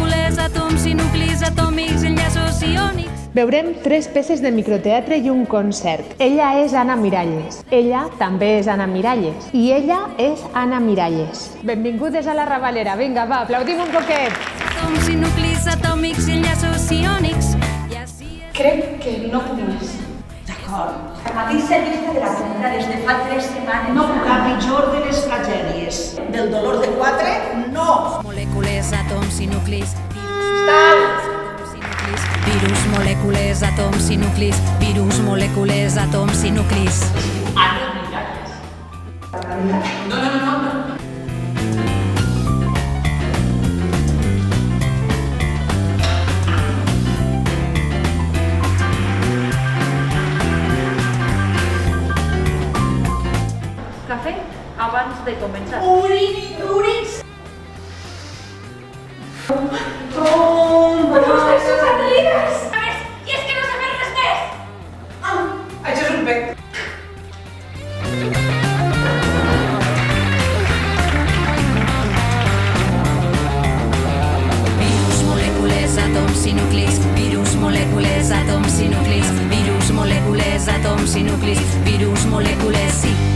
molècules, àtoms i nuclis atòmics, enllaços iònics. Veurem 3 peces de microteatre i un concert. Ella és Anna Miralles. Ella també és Anna Miralles. I ella és Anna Miralles. Benvingudes a la Ravalera. Vinga, va, aplaudim un poquet. Àtoms i nuclis atòmics, enllaços iònics. I així és... Crec que no puc més. D'acord. La mateixa llista de la compra des de fa 3 setmanes. No puc a pitjor de les tragèdies. Del dolor de 4, no! Molècules, àtoms i nuclis, Tal! virus, molècules, àtoms i nuclis, virus, molècules, àtoms i nuclis. Anna Miralles. No. Cafè abans de començar. Uris! Però vostès són atletides! A més, i és que no sé fer res més! Això és un pet. Virus, molècules, àtoms i nuclis, virus, molècules, àtoms i nuclis, virus, molècules, àtoms i nuclis, virus, molècules, sí.